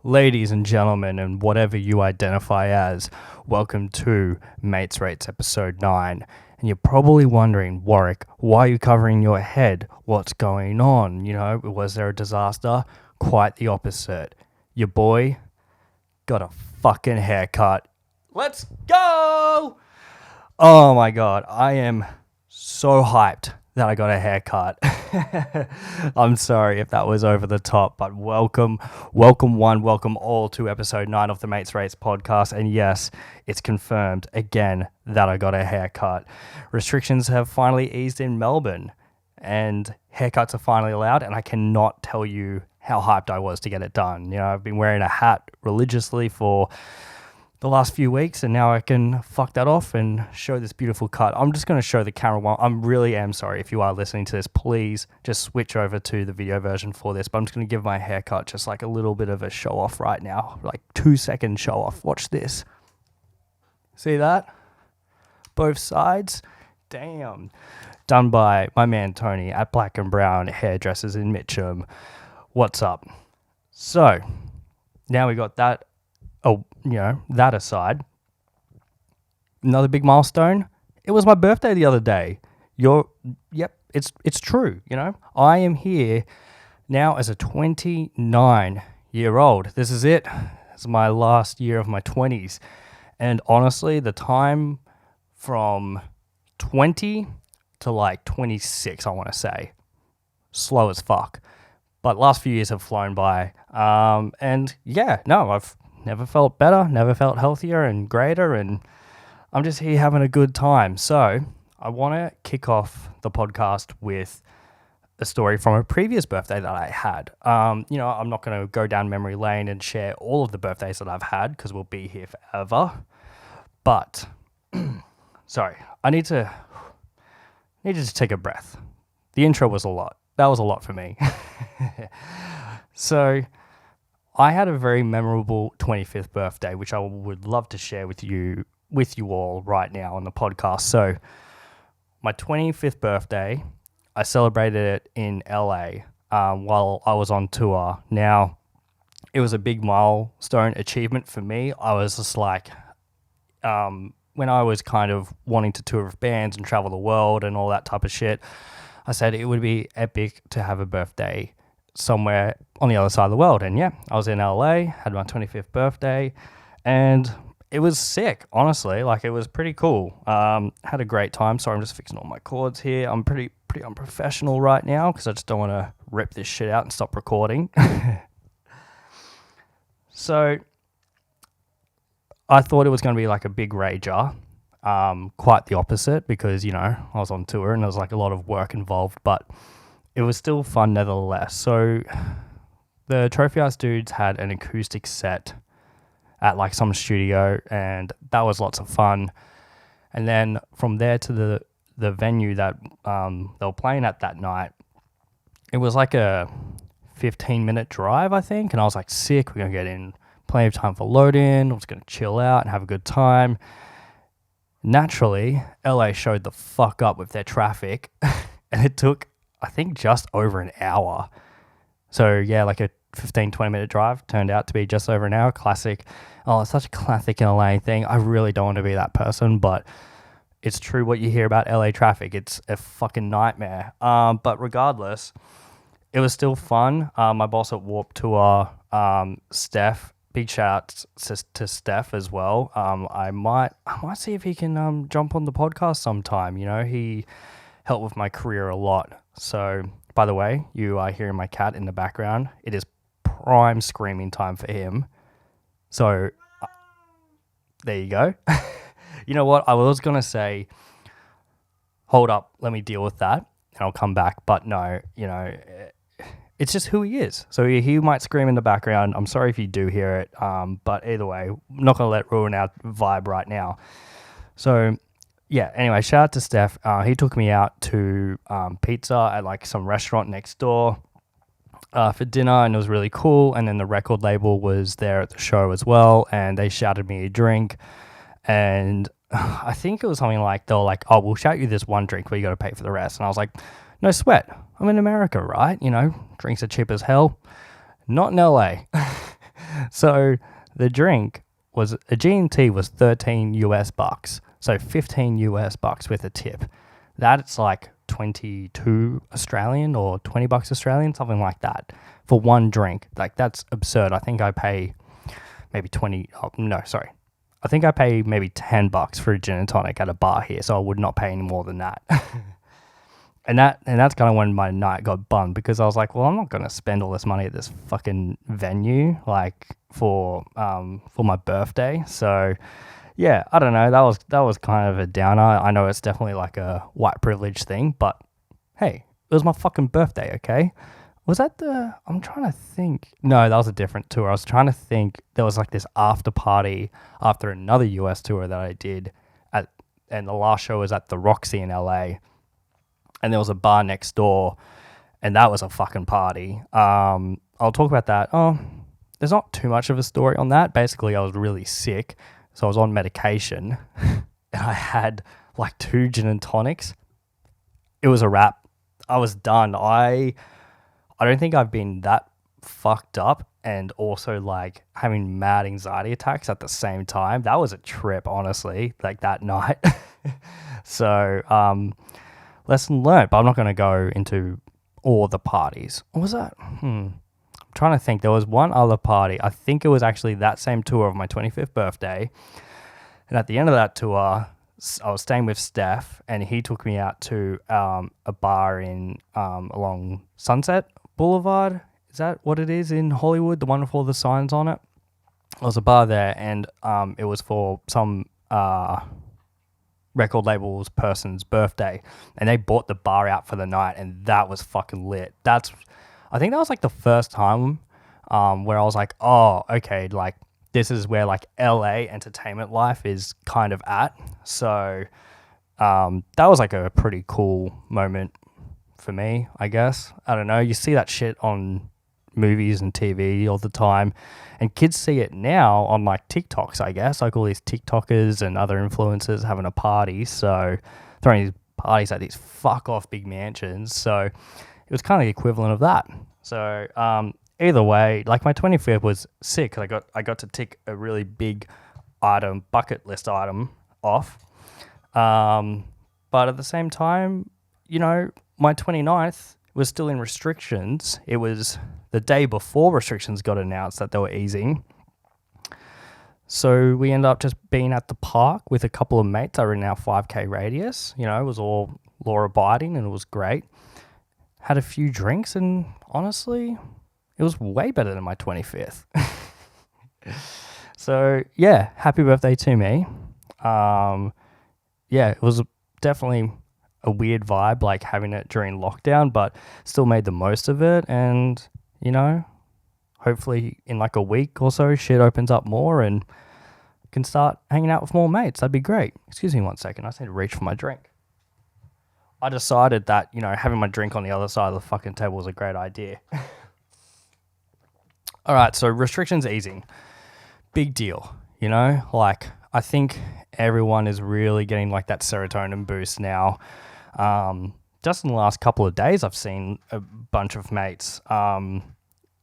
Ladies and gentlemen, and whatever you identify as, welcome to Mates Rates episode 9. And you're probably wondering, Warwick, why are you covering your head? What's going on? Was there a disaster? Quite the opposite. Your boy got a fucking haircut. Let's go! Oh my god, I am so hyped that I got a haircut. I'm sorry if that was over the top, but welcome all to episode 9 of the Mates Rates podcast. And yes, it's confirmed again that I got a haircut. Restrictions have finally eased in Melbourne and haircuts are finally allowed, and I cannot tell you how hyped I was to get it done. I've been wearing a hat religiously for the last few weeks, and now I can fuck that off and show this beautiful cut. I'm just going to show the camera one. I really am sorry if you are listening to this. Please just switch over to the video version for this, but I'm just going to give my haircut just like a little bit of a show off right now, like 2-second show off. Watch this. See that? Both sides. Damn. Done by my man Tony at Black and Brown Hairdressers in Mitcham. What's up? So now we got that. That aside, another big milestone. It was my birthday the other day. It's true. I am here now as a 29-year-old. This is it. It's my last year of my 20s. And honestly, the time from 20 to like 26, I want to say, slow as fuck. But last few years have flown by. I've never felt better, never felt healthier and greater, and I'm just here having a good time. So I want to kick off the podcast with a story from a previous birthday that I had. I'm not going to go down memory lane and share all of the birthdays that I've had because we'll be here forever. But, sorry, I need to just take a breath. The intro was a lot. That was a lot for me. So I had a very memorable 25th birthday, which I would love to share with you all right now on the podcast. So my 25th birthday, I celebrated it in LA while I was on tour. Now, it was a big milestone achievement for me. I was just like, when I was kind of wanting to tour with bands and travel the world and all that type of shit, I said it would be epic to have a birthday somewhere on the other side of the world. And yeah, I was in LA, had my 25th birthday, and it was sick, honestly. Like, it was pretty cool. Had a great time. Sorry, I'm just fixing all my cords here. I'm pretty unprofessional right now because I just don't want to rip this shit out and stop recording. So I thought it was going to be like a big rager. Quite the opposite because, I was on tour and there was like a lot of work involved, but it was still fun nevertheless. So the Trophy House dudes had an acoustic set at like some studio, and that was lots of fun. And then from there to the venue that they were playing at that night, it was like a 15-minute drive, I think. And I was like, sick, we're going to get in plenty of time for load-in. I was going to chill out and have a good time. Naturally, LA showed the fuck up with their traffic, and it took, I think, just over an hour. So yeah, like a 15-20 minute drive turned out to be just over an hour. Classic. Oh, it's such a classic LA thing. I really don't want to be that person, but it's true what you hear about LA traffic. It's a fucking nightmare. But regardless, it was still fun. My boss at Warped Tour, Steph, big shout out to Steph as well. I might see if he can jump on the podcast sometime. He helped with my career a lot. So, by the way, you are hearing my cat in the background. It is prime screaming time for him. So, there you go. You know what? I was going to say, hold up, let me deal with that, and I'll come back. But no, it's just who he is. So he might scream in the background. I'm sorry if you do hear it. But either way, I'm not going to let it ruin our vibe right now. So, yeah, anyway, shout out to Steph. He took me out to pizza at like some restaurant next door for dinner, and it was really cool. And then the record label was there at the show as well, and they shouted me a drink. And I think it was something like, they were like, oh, we'll shout you this one drink, but you got to pay for the rest. And I was like, no sweat. I'm in America, right? Drinks are cheap as hell. Not in LA. So the drink was a G&T was 13 US bucks. So 15 US bucks with a tip. That's like 22 Australian or 20 bucks Australian, something like that for one drink. Like that's absurd. I think I pay maybe 20. Oh, no, sorry. I think I pay maybe 10 bucks for a gin and tonic at a bar here. So I would not pay any more than that. And that's kind of when my night got bummed because I was like, well, I'm not going to spend all this money at this fucking venue like for my birthday. So yeah, I don't know. That was kind of a downer. I know it's definitely like a white privilege thing, but hey, it was my fucking birthday, okay? Was that I'm trying to think. No, that was a different tour. I was trying to think. There was like this after party after another US tour that I did and the last show was at the Roxy in LA. And there was a bar next door, and that was a fucking party. I'll talk about that. Oh, there's not too much of a story on that. Basically, I was really sick, so I was on medication, and I had like 2 gin and tonics. It was a wrap. I was done. I don't think I've been that fucked up and also like having mad anxiety attacks at the same time. That was a trip, honestly, like that night. So, lesson learned, but I'm not going to go into all the parties. What was that? I'm trying to think. There was one other party. I think it was actually that same tour of my 25th birthday. And at the end of that tour, I was staying with Steph, and he took me out to a bar in along Sunset Boulevard. Is that what it is in Hollywood? The one with all the signs on it? There was a bar there, and it was for some record label's person's birthday, and they bought the bar out for the night, and that was fucking lit. I think that was like the first time where I was like, oh, okay, like this is where like LA entertainment life is kind of at. So that was like a pretty cool moment for me, I guess. I don't know. You see that shit on movies and TV all the time, and kids see it now on like TikToks, I guess, like all these TikTokers and other influencers having a party, so throwing these parties at these fuck off big mansions. So it was kind of the equivalent of that. So either way, like my 25th was sick. I got to tick a really big bucket list item off, but at the same time, you know, my 29th was still in restrictions. It was the day before restrictions got announced that they were easing. So we ended up just being at the park with a couple of mates that were in our 5K radius. You know, it was all law abiding and it was great. Had a few drinks, and honestly, it was way better than my 25th. So yeah, happy birthday to me. Yeah, it was definitely a weird vibe, like having it during lockdown, but still made the most of it. And, you know, hopefully in like a week or so, shit opens up more and can start hanging out with more mates. That'd be great. Excuse me 1 second. I just need to reach for my drink. I decided that, you know, having my drink on the other side of the fucking table was a great idea. All right, so restrictions easing. Big deal, you know? Like, I think everyone is really getting like that serotonin boost now. Just in the last couple of days, I've seen a bunch of mates, you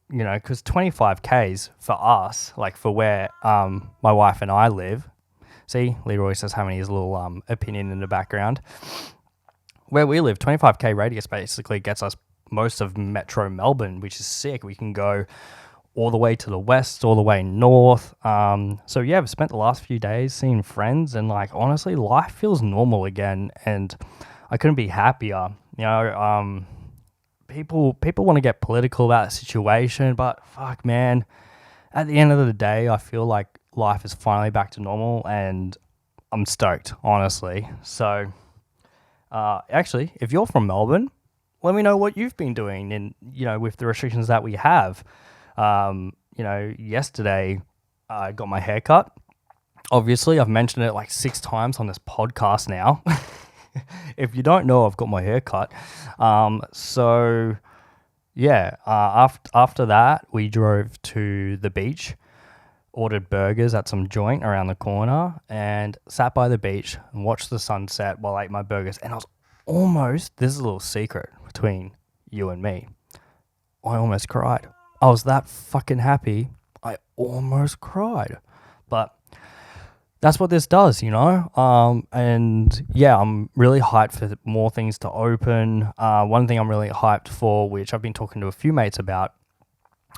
know, because 25Ks for us, like for where my wife and I live. See, Leroy says having his little opinion in the background. Where we live, 25K radius basically gets us most of Metro Melbourne, which is sick. We can go all the way to the west, all the way north. So yeah, I've spent the last few days seeing friends, and like honestly, life feels normal again, and I couldn't be happier. You know, people want to get political about the situation, but fuck, man, at the end of the day, I feel like life is finally back to normal, and I'm stoked, honestly. So, actually, if you're from Melbourne, let me know what you've been doing, and you know, with the restrictions that we have. You know, yesterday I got my hair cut. Obviously, I've mentioned it like 6 times on this podcast now. If you don't know, I've got my hair cut. So yeah, after that, we drove to the beach, ordered burgers at some joint around the corner, and sat by the beach and watched the sunset while I ate my burgers. And I was almost, this is a little secret between you and me, I almost cried. I was that fucking happy. I almost cried. But that's what this does, and yeah, I'm really hyped for more things to open. One thing I'm really hyped for, which I've been talking to a few mates about,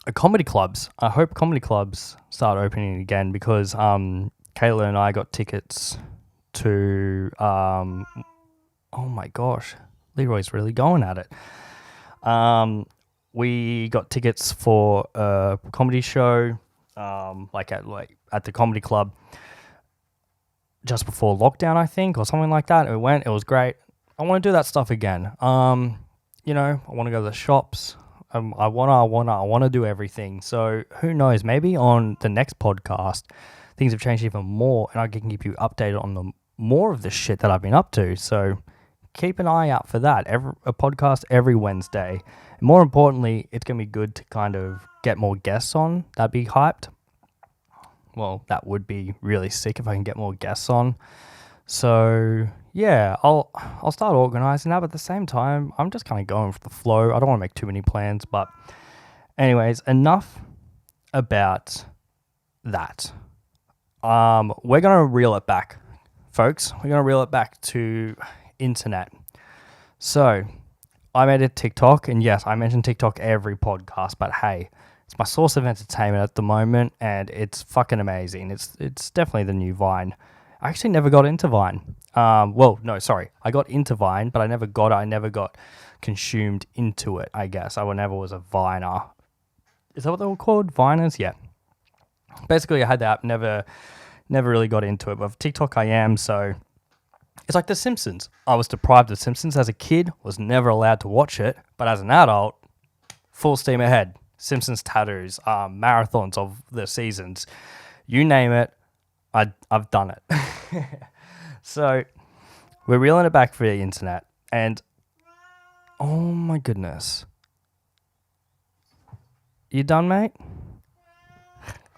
are comedy clubs. I hope comedy clubs start opening again because Kayla and I got tickets to oh my gosh, Leroy's really going at it. We got tickets for a comedy show at the comedy club just before lockdown, I think, or something like that. We went, it was great. I want to do that stuff again. I want to go to the shops. I want to do everything. So who knows, maybe on the next podcast, things have changed even more and I can keep you updated on more of the shit that I've been up to. So keep an eye out for that. A podcast every Wednesday. And more importantly, it's going to be good to kind of get more guests on. That'd be hyped. Well, that would be really sick if I can get more guests on. So yeah, I'll start organizing that, but at the same time, I'm just kind of going with the flow. I don't want to make too many plans, but anyways, enough about that. We're gonna reel it back, folks. We're gonna reel it back to internet. So I made a TikTok, and yes, I mention TikTok every podcast, but hey, it's my source of entertainment at the moment, and it's fucking amazing. It's definitely the new Vine. I actually never got into Vine. I got into Vine, but I never got consumed into it, I guess. I never was a Viner. Is that what they were called? Viners? Yeah. Basically, I had the app, never really got into it, but for TikTok I am, so it's like The Simpsons. I was deprived of Simpsons as a kid, was never allowed to watch it, but as an adult, full steam ahead. Simpsons tattoos, marathons of the seasons, you name it, I've done it. So we're reeling it back for the internet, and oh my goodness, you done, mate?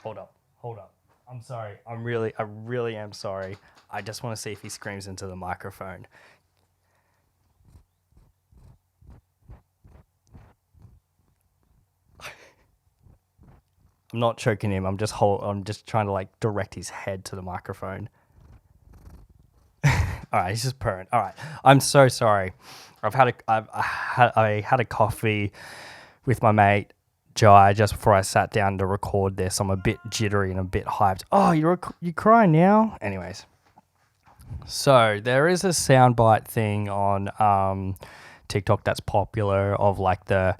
Hold up. I'm sorry. I really am sorry. I just want to see if he screams into the microphone. I'm not choking him. I'm just trying to like direct his head to the microphone. All right, he's just purring. All right, I'm so sorry. I had a coffee with my mate Jai just before I sat down to record this. I'm a bit jittery and a bit hyped. Oh, you crying now? Anyways, so there is a soundbite thing on TikTok that's popular of like the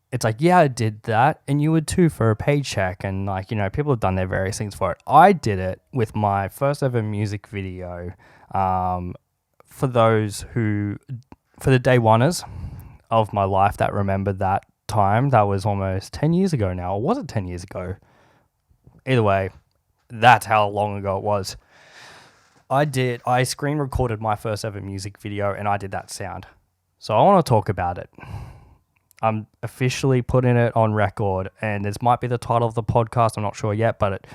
it's like, yeah, I did that, and you would too for a paycheck, and like, people have done their various things for it. I did it with my first ever music video. For the day oneers of my life that remember that time, that was almost 10 years ago now, or was it 10 years ago? Either way, that's how long ago it was. I screen recorded my first ever music video, and I did that sound. So I want to talk about it. I'm officially putting it on record, and this might be the title of the podcast. I'm not sure yet, but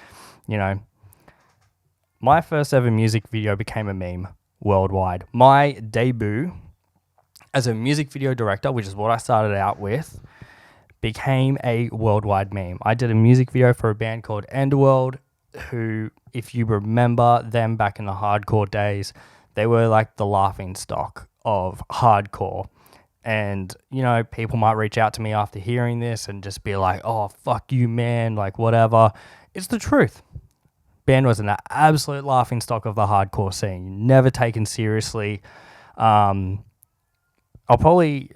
my first ever music video became a meme worldwide. My debut as a music video director, which is what I started out with, became a worldwide meme. I did a music video for a band called Endworld, who, if you remember them back in the hardcore days, they were like the laughing stock of hardcore. And, people might reach out to me after hearing this and just be like, oh, fuck you, man, like whatever. It's the truth. Band was an absolute laughing stock of the hardcore scene. Never taken seriously. I'll probably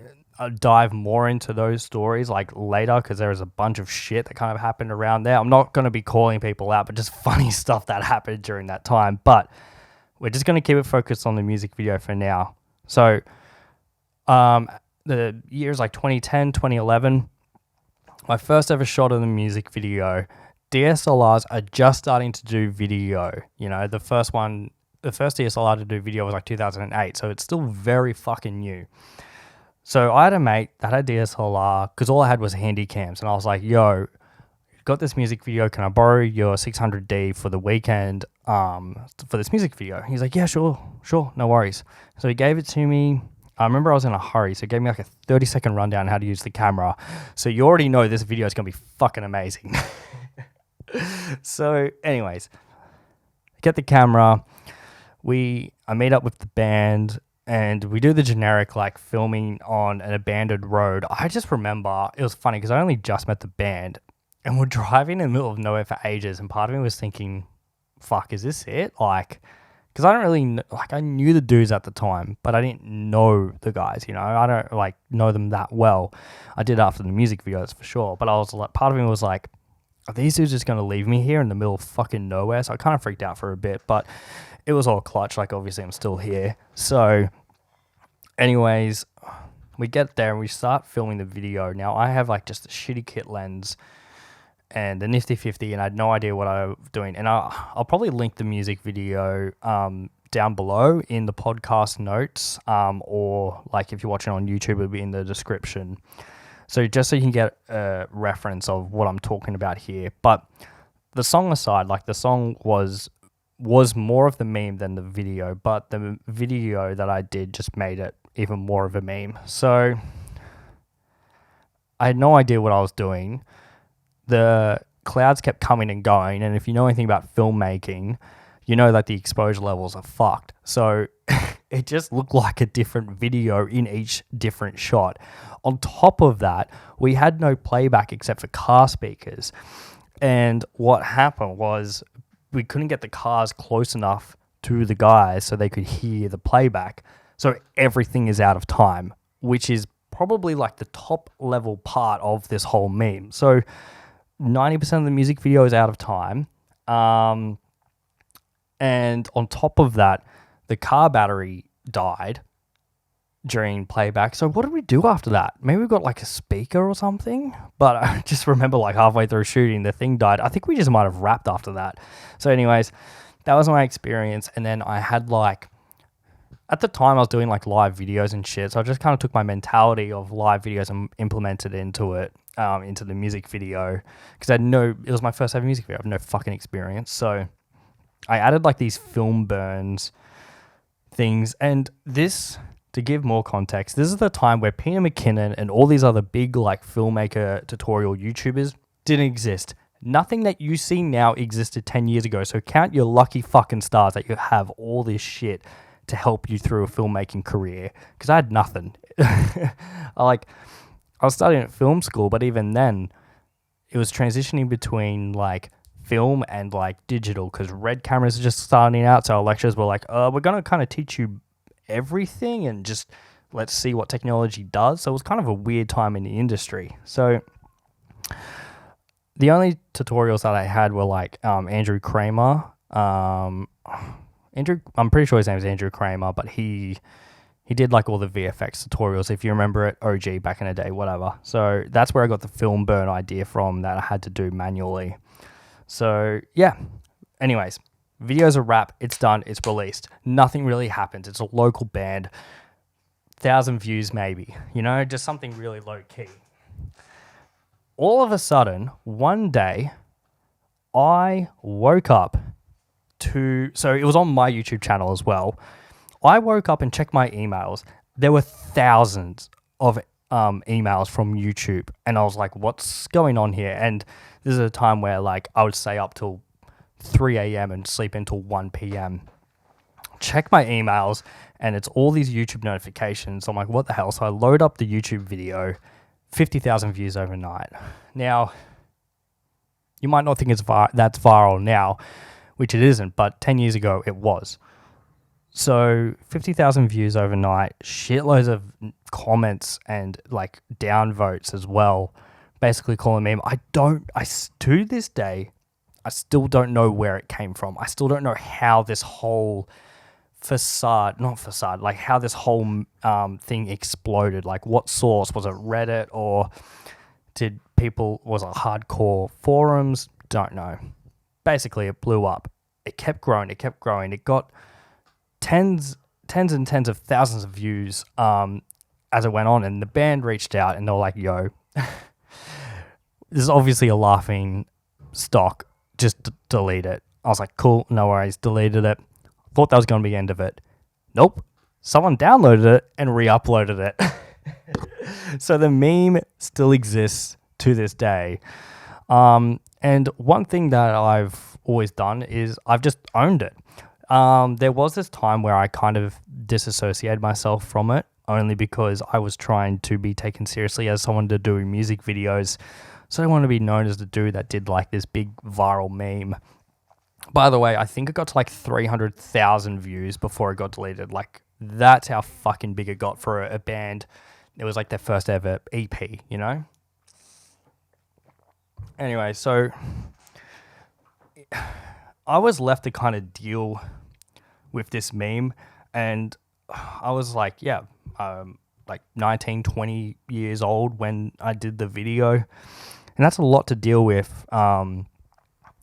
dive more into those stories like later because there was a bunch of shit that kind of happened around there. I'm not going to be calling people out, but just funny stuff that happened during that time. But we're just going to keep it focused on the music video for now. So, the years like 2010, 2011, my first ever shot of the music video. DSLRs are just starting to do video. The first DSLR to do video was like 2008, so it's still very fucking new. So I had a mate that had DSLR because all I had was handy cams, and I was like, yo, got this music video, can I borrow your 600D for the weekend for this music video? He's like, yeah, sure, no worries. So he gave it to me. I remember I was in a hurry, so it gave me like a 30-second rundown on how to use the camera. So you already know this video is going to be fucking amazing. So anyways, get the camera. I meet up with the band and we do the generic like filming on an abandoned road. I just remember it was funny because I only just met the band and we're driving in the middle of nowhere for ages. And part of me was thinking, fuck, is this it? Like, because I don't really I knew the dudes at the time, but I didn't know the guys, you know. I don't like know them that well. I did after the music videos for sure, but I was like, part of me was like, are these dudes just going to leave me here in the middle of fucking nowhere? So I kind of freaked out for a bit, but it was all clutch. Like, obviously I'm still here. So anyways, we get there and we start filming the video. Now I have like just a shitty kit lens and the nifty 50, and I had no idea what I was doing. And I'll probably link the music video down below in the podcast notes, or like if you're watching on YouTube, it'll be in the description. So just so you can get a reference of what I'm talking about here. But the song aside, like the song was more of the meme than the video, but the video that I did just made it even more of a meme. So I had no idea what I was doing. The clouds kept coming and going, and if you know anything about filmmaking, you know that the exposure levels are fucked. So it just looked like a different video in each different shot. On top of that, we had no playback except for car speakers. And what happened was we couldn't get the cars close enough to the guys so they could hear the playback. So everything is out of time, which is probably like the top level part of this whole meme. So 90% of the music video is out of time. And on top of that, the car battery died during playback. So what did we do after that? Maybe we got like a speaker or something. But I just remember like halfway through shooting, the thing died. I think we just might have wrapped after that. So anyways, that was my experience. And then I had like, at the time I was doing like live videos and shit. So I just kind of took my mentality of live videos and implemented into it, into the music video. Because it was my first ever music video. I have no fucking experience. So I added like these film burns things. And this, to give more context, this is the time where Peter McKinnon and all these other big like filmmaker tutorial YouTubers didn't exist. Nothing that you see now existed 10 years ago. So count your lucky fucking stars that you have all this shit to help you through a filmmaking career. Because I had nothing. I was studying at film school, but even then it was transitioning between like film and like digital, because red cameras are just starting out. So our lecturers were like, we're going to kind of teach you everything and just let's see what technology does. So it was kind of a weird time in the industry. So the only tutorials that I had were like Andrew Kramer. I'm pretty sure his name is Andrew Kramer, but he did like all the VFX tutorials, if you remember it, OG back in the day, whatever. So that's where I got the film burn idea from that I had to do manually. So yeah, anyways, video's a wrap. It's done. It's released. Nothing really happens. It's a local band. 1,000 views maybe, you know, just something really low key. All of a sudden, one day, I woke up so it was on my YouTube channel as well. I woke up and checked my emails. There were thousands of emails from YouTube, and I was like, what's going on here? And this is a time where like I would stay up till 3 a.m. and sleep until 1 p.m. Check my emails, and it's all these YouTube notifications. I'm like, what the hell? So I load up the YouTube video, 50,000 views overnight. Now, you might not think that's viral now, which it isn't, but 10 years ago it was. So 50,000 views overnight, shitloads of comments and like downvotes as well, basically calling me. To this day, I still don't know where it came from. I still don't know how this whole how this whole thing exploded. Like what source? Was it Reddit, or was it hardcore forums? Don't know. Basically, it blew up. It kept growing. It got tens and tens of thousands of views as it went on. And the band reached out and they were like, yo, this is obviously a laughing stock. Just delete it. I was like, cool, no worries. Deleted it. Thought that was going to be the end of it. Nope. someone downloaded it and re-uploaded it. So the meme still exists to this day. And one thing that I've always done is I've just owned it. There was this time where I kind of disassociated myself from it, only because I was trying to be taken seriously as someone to do music videos. So I want to be known as the dude that did like this big viral meme. By the way, I think it got to like 300,000 views before it got deleted. Like, that's how fucking big it got for a band. It was like their first ever EP, you know? Anyway, so I was left to kind of deal with this meme, and I was like, like 19, 20 years old when I did the video, and that's a lot to deal with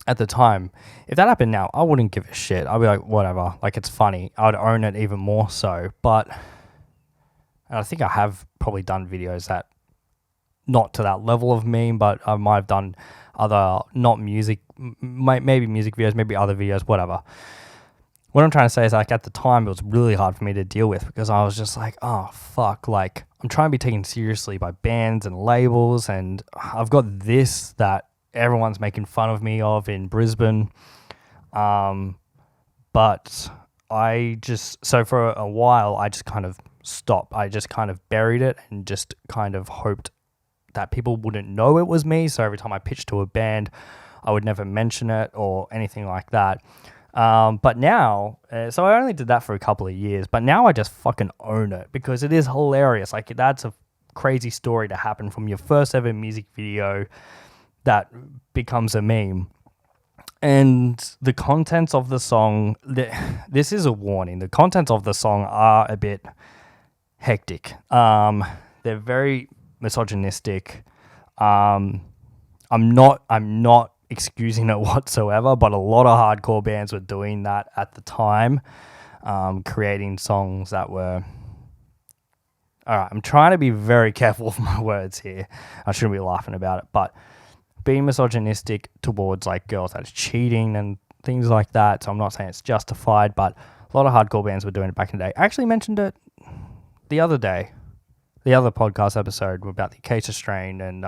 at the time. If that happened now, I wouldn't give a shit. I'd be like, whatever, like, it's funny. I'd own it even more so. But I think I have probably done videos that, not to that level of meme, but I might have done other, not music, maybe music videos, maybe other videos, whatever. What I'm trying to say is, like, at the time, it was really hard for me to deal with, because I was just like, oh, fuck, like, I'm trying to be taken seriously by bands and labels, and I've got this that everyone's making fun of me of in Brisbane. But so for a while, I just kind of stopped. I just kind of buried it and just kind of hoped that people wouldn't know it was me. So every time I pitched to a band, I would never mention it or anything like that. But now, so I only did that for a couple of years, but now I just fucking own it, because it is hilarious. Like, that's a crazy story to happen from your first ever music video that becomes a meme. And the contents of the song, this is a warning. The contents of the song are a bit hectic. They're very misogynistic. I'm not excusing it whatsoever, but a lot of hardcore bands were doing that at the time, creating songs that were... All right, I'm trying to be very careful with my words here. I shouldn't be laughing about it, but being misogynistic towards like girls that's cheating and things like that. So I'm not saying it's justified, but a lot of hardcore bands were doing it back in the day. I actually mentioned it the other day, the other podcast episode about the Acacia strain and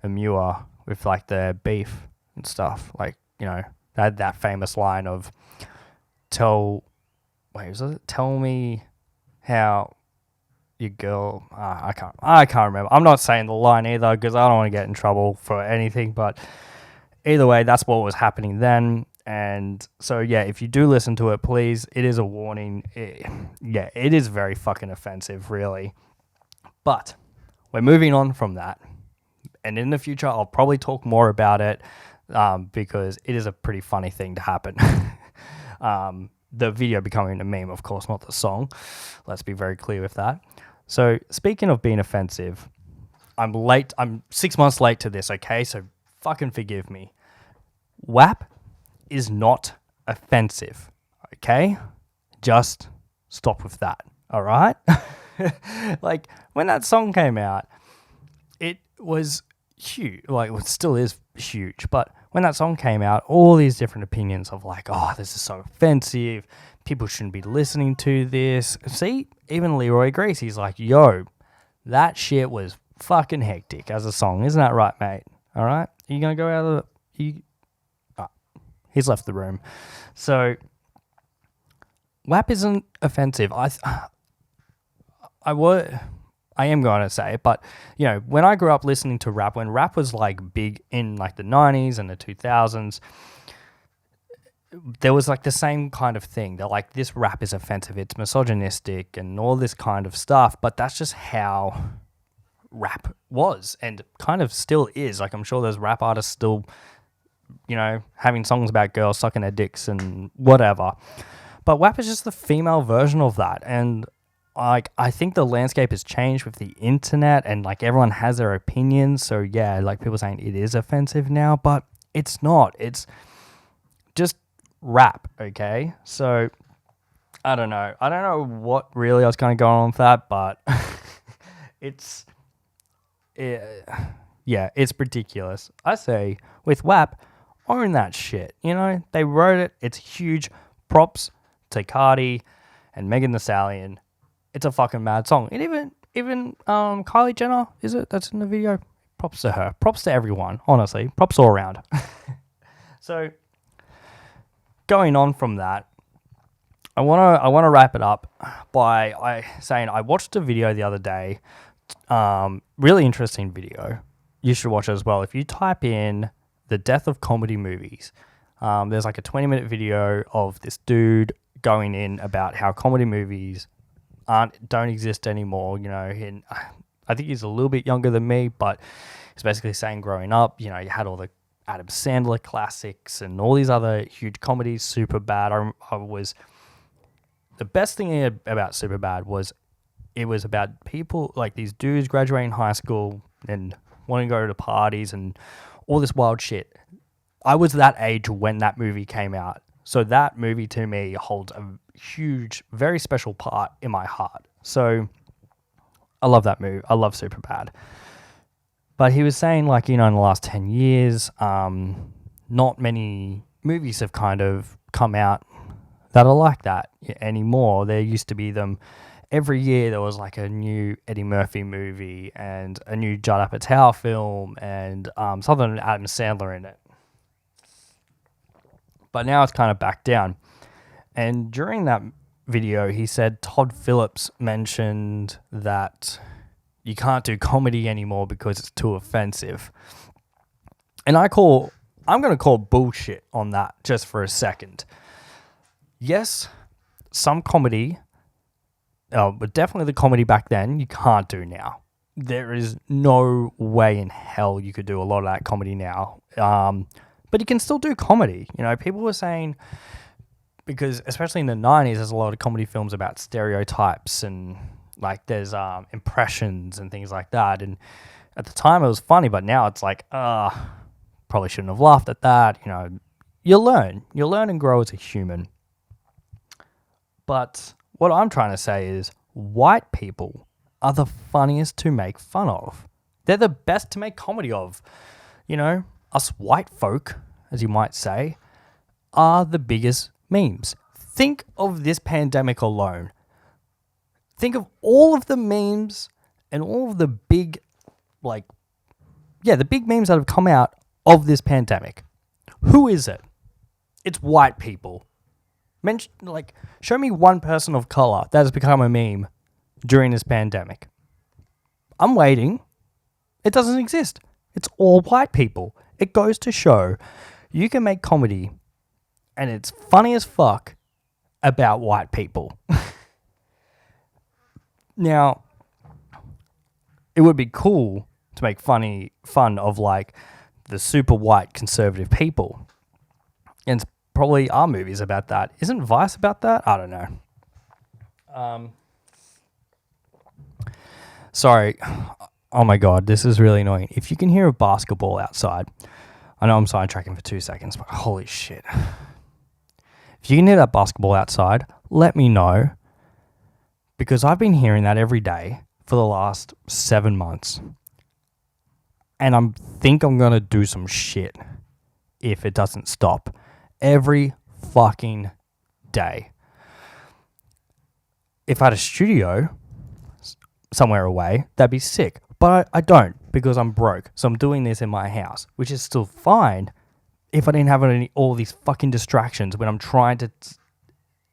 Amua with like their beef and stuff. Like, you know, they had that famous line of tell me how your girl, I can't remember. I'm not saying the line either, because I don't want to get in trouble for anything, but either way, that's what was happening then. And so, yeah, if you do listen to it, please, it is a warning. It is very fucking offensive, really. But we're moving on from that. And in the future, I'll probably talk more about it, because it is a pretty funny thing to happen. The video becoming a meme, of course, not the song. Let's be very clear with that. So, speaking of being offensive, I'm late. I'm 6 months late to this, okay? So, fucking forgive me. WAP is not offensive, okay? Just stop with that, all right? Like, when that song came out, it was huge. Like, it still is huge, but when that song came out, all these different opinions of like, oh, this is so offensive, people shouldn't be listening to this. See, even Leroy agrees. He's like, yo, that shit was fucking hectic as a song. Isn't that right, mate? All right? Are you going to go out of the... he's left the room. So, WAP isn't offensive. I am going to say it, but, you know, when I grew up listening to rap, when rap was, like, big in, like, the 90s and the 2000s, there was, like, the same kind of thing. That, like, this rap is offensive, it's misogynistic and all this kind of stuff, but that's just how rap was and kind of still is. Like, I'm sure there's rap artists still, you know, having songs about girls sucking their dicks and whatever. But WAP is just the female version of that, and like, I think the landscape has changed with the internet and like everyone has their opinions. So yeah, like people saying it is offensive now, but it's not. It's just rap, okay? So I don't know. I don't know what really I was kind of going on with that, but it's ridiculous. I say with WAP, own that shit. You know, they wrote it. It's huge. Props to Cardi and Megan Thee Stallion. It's a fucking mad song. And even Kylie Jenner, is it? That's in the video. Props to her. Props to everyone. Honestly, props all around. So, going on from that, I wanna wrap it up by saying I watched a video the other day. Really interesting video. You should watch it as well. If you type in the death of comedy movies, there's like a 20-minute video of this dude going in about how comedy movies don't exist anymore. You know, I think he's a little bit younger than me, but he's basically saying growing up, you know, you had all the Adam Sandler classics and all these other huge comedies. Superbad. The best thing about Superbad was it was about people like these dudes graduating high school and wanting to go to parties and all this wild shit. I was that age when that movie came out. So that movie to me holds a huge, very special part in my heart. So I love that movie. I love Superbad. But he was saying, like, you know, in the last 10 years, not many movies have kind of come out that are like that anymore. There used to be them every year. There was like a new Eddie Murphy movie and a new Judd Apatow film and something with Adam Sandler in it. But now it's kind of back down. And during that video, he said Todd Phillips mentioned that you can't do comedy anymore because it's too offensive. And I'm going to call bullshit on that just for a second. Yes, some comedy, but definitely the comedy back then, you can't do now. There is no way in hell you could do a lot of that comedy now. But you can still do comedy. You know, people were saying, because especially in the 90s, there's a lot of comedy films about stereotypes and like there's impressions and things like that. And at the time it was funny, but now it's like, probably shouldn't have laughed at that. You know, you learn and grow as a human. But what I'm trying to say is white people are the funniest to make fun of. They're the best to make comedy of. You know, us white folk, as you might say, are the biggest memes. Think of this pandemic alone. Think of all of the memes and all of the big, the big memes that have come out of this pandemic. Who is it? It's white people. Show me one person of color that has become a meme during this pandemic. I'm waiting. It doesn't exist. It's all white people. It goes to show you can make comedy and it's funny as fuck about white people. Now, it would be cool to make fun of like the super white conservative people. And it's probably our movies about that. Isn't Vice about that? I don't know. Sorry. Oh my God, this is really annoying. If you can hear a basketball outside, I know I'm sidetracking for 2 seconds, but holy shit. If you can hear that basketball outside, let me know. Because I've been hearing that every day for the last 7 months. And I think I'm going to do some shit if it doesn't stop. Every fucking day. If I had a studio somewhere away, that'd be sick. But I don't because I'm broke. So I'm doing this in my house, which is still fine if I didn't have all these fucking distractions when I'm trying to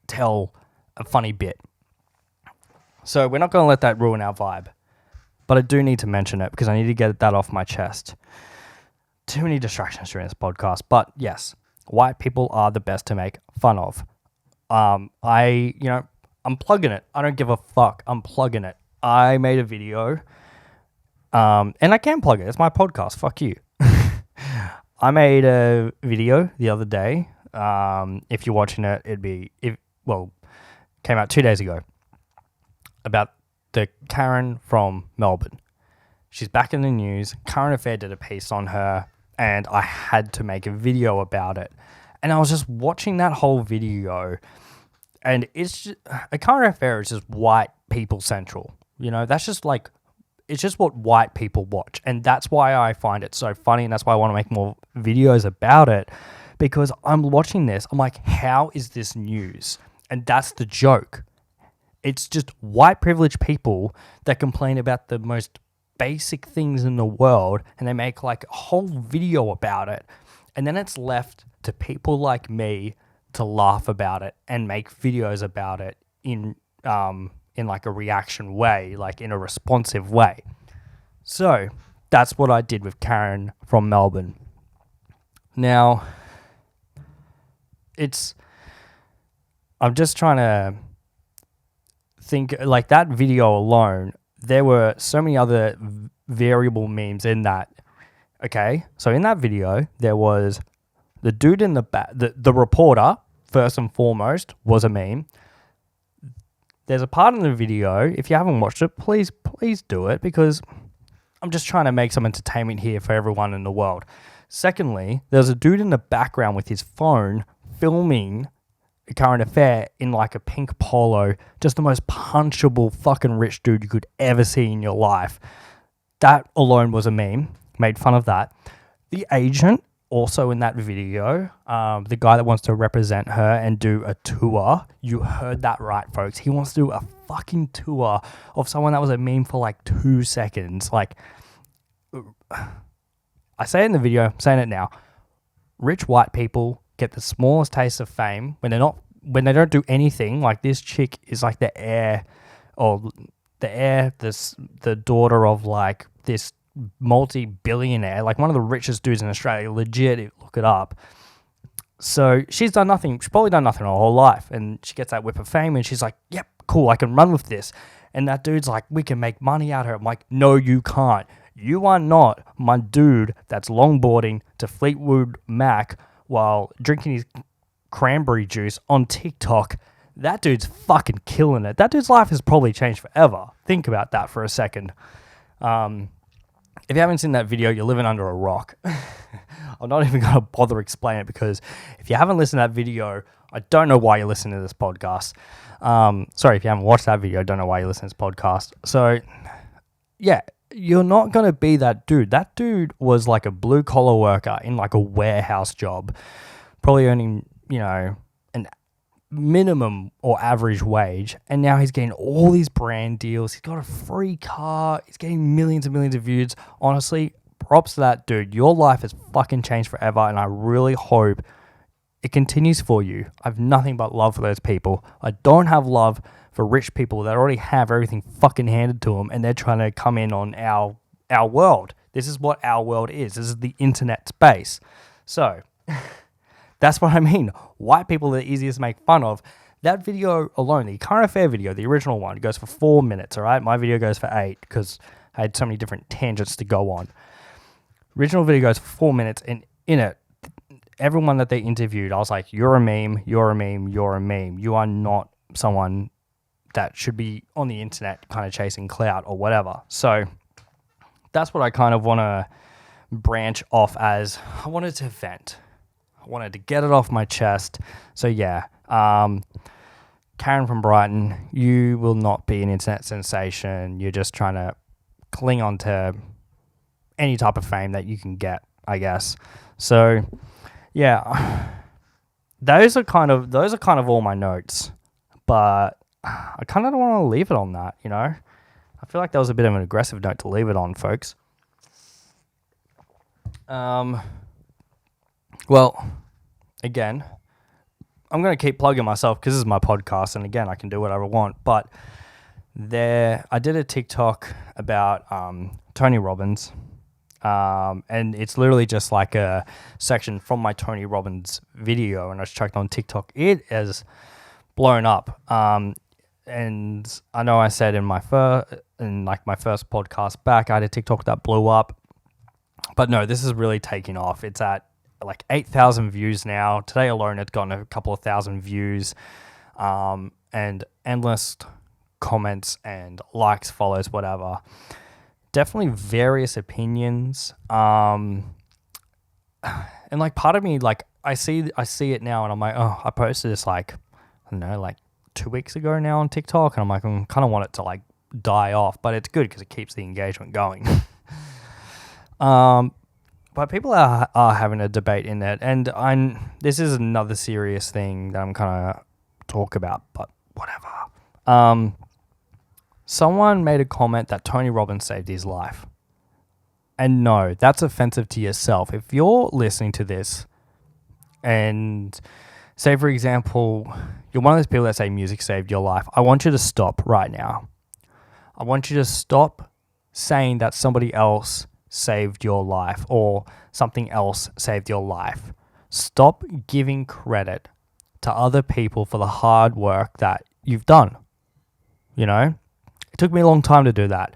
tell a funny bit. So we're not going to let that ruin our vibe. But I do need to mention it because I need to get that off my chest. Too many distractions during this podcast. But yes, white people are the best to make fun of. I'm plugging it. I don't give a fuck. I'm plugging it. I made a video. And I can plug it. It's my podcast. Fuck you. I made a video the other day. If you're watching it, came out 2 days ago. About the Karen from Melbourne. She's back in the news. Current Affair did a piece on her, and I had to make a video about it. And I was just watching that whole video, and it's just, a Current Affair is just white people central. You know, that's just like, it's just what white people watch. And that's why I find it so funny, and that's why I want to make more videos about it, because I'm watching this. I'm like, how is this news? And that's the joke. It's just white privileged people that complain about the most basic things in the world, and they make like a whole video about it. And then it's left to people like me to laugh about it and make videos about it in like a reaction way, like in a responsive way. So that's what I did with Karen from Melbourne. Now, I'm just trying to think, like that video alone, there were so many other variable memes in that. Okay, so in that video, there was the dude in the back, the reporter, first and foremost, was a meme. There's a part in the video, if you haven't watched it, please do it, because I'm just trying to make some entertainment here for everyone in the world. Secondly, there's a dude in the background with his phone filming a current affair in like a pink polo, just the most punchable fucking rich dude you could ever see in your life. That alone was a meme. Made fun of that. The agent, also in that video, the guy that wants to represent her and do a tour, you heard that right, folks. He wants to do a fucking tour of someone that was a meme for like 2 seconds. Like, I say it in the video, I'm saying it now. Rich white people get the smallest taste of fame when they don't do anything. Like this chick is like the daughter of like this multi-billionaire, like one of the richest dudes in Australia, legit, look it up. So she's done nothing, she's probably done nothing her whole life, and she gets that whip of fame and she's like, yep, cool, I can run with this. And that dude's like, we can make money out of her. I'm like, no, you can't. You are not my dude that's longboarding to Fleetwood Mac while drinking his cranberry juice on TikTok. That dude's fucking killing it. That dude's life has probably changed forever. Think about that for a second. If you haven't seen that video, you're living under a rock. I'm not even going to bother explaining it, because if you haven't listened to that video, I don't know why you're listening to this podcast. Sorry, if you haven't watched that video, I don't know why you're listening to this podcast. So, yeah, you're not going to be that dude. That dude was like a blue-collar worker in like a warehouse job, probably earning, an minimum or average wage, and now he's getting all these brand deals. He's got a free car. He's getting millions and millions of views. Honestly, props to that dude. Your life has fucking changed forever, and I really hope it continues for you. I have nothing but love for those people. I don't have love for rich people that already have everything fucking handed to them, and they're trying to come in on our world. This is what our world is. This is the internet space. So that's what I mean. White people are the easiest to make fun of. That video alone, the current affair video, the original one, goes for 4 minutes, all right? My video goes for 8 because I had so many different tangents to go on. Original video goes for 4 minutes, and in it, everyone that they interviewed, I was like, you're a meme, you're a meme, you're a meme. You are not someone that should be on the internet kind of chasing clout or whatever. So that's what I kind of want to branch off as. I wanted to vent. I wanted to get it off my chest. So yeah, Karen from Brighton, you will not be an internet sensation. You're just trying to cling on to any type of fame that you can get, I guess. So yeah, those are kind of all my notes, but I kind of don't want to leave it on that, I feel like that was a bit of an aggressive note to leave it on, folks. Well, again, I'm going to keep plugging myself because this is my podcast, and again, I can do whatever I want, but I did a TikTok about Tony Robbins, and it's literally just like a section from my Tony Robbins video, and I just checked on TikTok. It has blown up, and I know I said in my first podcast back, I had a TikTok that blew up, but no, this is really taking off. It's at like 8,000 views now. Today alone, it's gotten a couple of thousand views, and endless comments and likes, follows, whatever. Definitely various opinions. And like part of me, like I see it now, and I'm like, oh, I posted this like, I don't know, like 2 weeks ago now on TikTok, and I'm like, I kind of want it to like die off, but it's good because it keeps the engagement going. But people are having a debate in it, and this is another serious thing that I'm kind of talk about, but whatever. Someone made a comment that Tony Robbins saved his life. And no, that's offensive to yourself. If you're listening to this and say, for example, you're one of those people that say music saved your life, I want you to stop right now. I want you to stop saying that somebody else saved your life or something else saved your life. Stop giving credit to other people for the hard work that you've done. You know, it took me a long time to do that.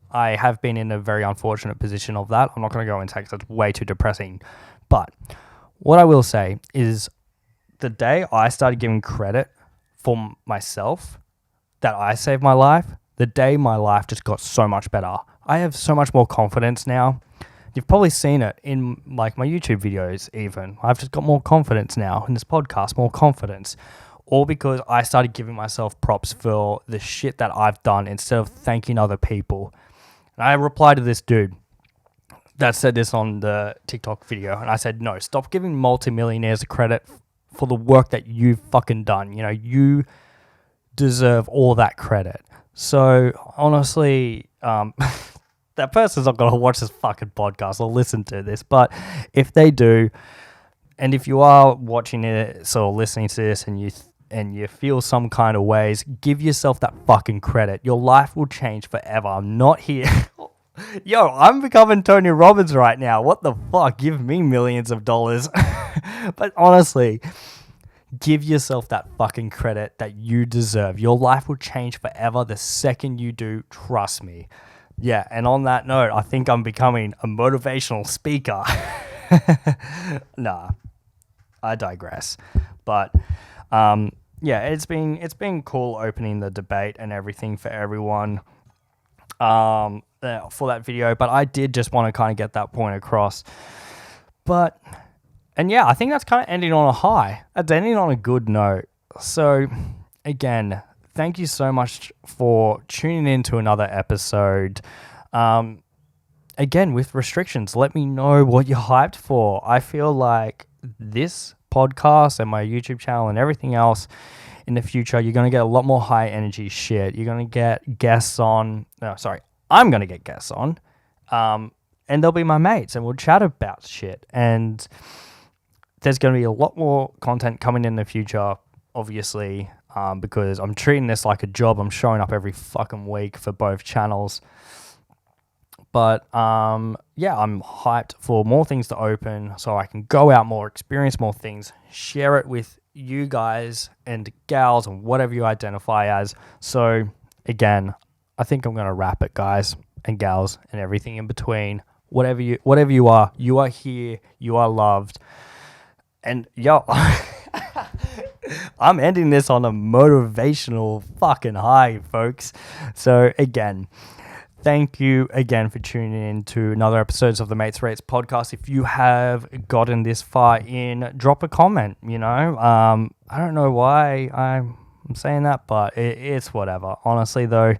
I have been in a very unfortunate position of that. I'm not going to go into that because it's way too depressing. But what I will say is the day I started giving credit for myself that I saved my life, the day my life just got so much better. I have so much more confidence now. You've probably seen it in like my YouTube videos even. I've just got more confidence now in this podcast, more confidence. All because I started giving myself props for the shit that I've done instead of thanking other people. And I replied to this dude that said this on the TikTok video. And I said, no, stop giving multimillionaires credit for the work that you've fucking done. You know, you deserve all that credit. So honestly, that person's not going to watch this fucking podcast or listen to this. But if they do, and if you are watching it or listening to this and you feel some kind of ways, give yourself that fucking credit. Your life will change forever. I'm not here. Yo, I'm becoming Tony Robbins right now. What the fuck? Give me millions of dollars. But honestly, give yourself that fucking credit that you deserve. Your life will change forever the second you do. Trust me. Yeah, and on that note, I think I'm becoming a motivational speaker. Nah, I digress. But yeah, it's been cool opening the debate and everything for everyone for that video. But I did just want to kind of get that point across. And yeah, I think that's kind of ending on a high. It's ending on a good note. So again, thank you so much for tuning in to another episode. Again, with restrictions, let me know what you're hyped for. I feel like this podcast and my YouTube channel and everything else in the future, you're going to get a lot more high energy shit. You're going to get guests on. No, sorry. I'm going to get guests on. And they'll be my mates and we'll chat about shit. And there's going to be a lot more content coming in the future, obviously, because I'm treating this like a job. I'm showing up every fucking week for both channels. But yeah, I'm hyped for more things to open so I can go out more, experience more things, share it with you guys and gals and whatever you identify as. So again, I think I'm going to wrap it, guys and gals and everything in between. Whatever you are here, you are loved. And yo, I'm ending this on a motivational fucking high, folks. So again, thank you again for tuning in to another episode of the Mates Rates podcast. If you have gotten this far in, drop a comment, you know. I don't know why I'm saying that, but it's whatever. Honestly, though,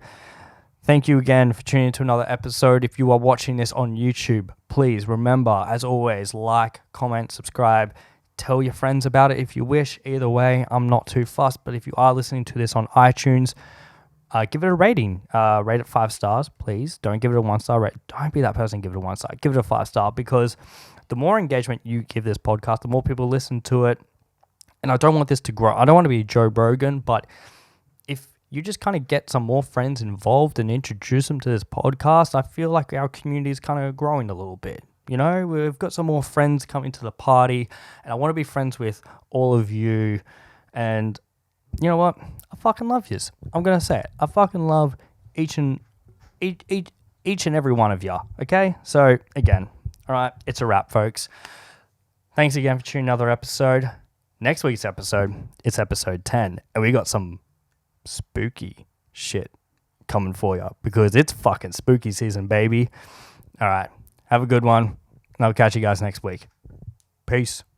thank you again for tuning in to another episode. If you are watching this on YouTube, please remember, as always, like, comment, subscribe. Tell your friends about it if you wish. Either way, I'm not too fussed. But if you are listening to this on iTunes, give it a rating. Rate it 5 stars, please. Don't give it a 1-star rate. Don't be that person. Give it a 1-star. Give it a 5-star, because the more engagement you give this podcast, the more people listen to it. And I don't want this to grow. I don't want to be Joe Rogan, but if you just kind of get some more friends involved and introduce them to this podcast, I feel like our community is kind of growing a little bit. You know, we've got some more friends coming to the party, and I want to be friends with all of you. And you know what? I fucking love yous. I'm going to say it. I fucking love each and every one of you. Okay? So, again, all right, it's a wrap, folks. Thanks again for tuning in another episode. Next week's episode, it's episode 10, and we got some spooky shit coming for you because it's fucking spooky season, baby. All right. Have a good one. And I'll catch you guys next week. Peace.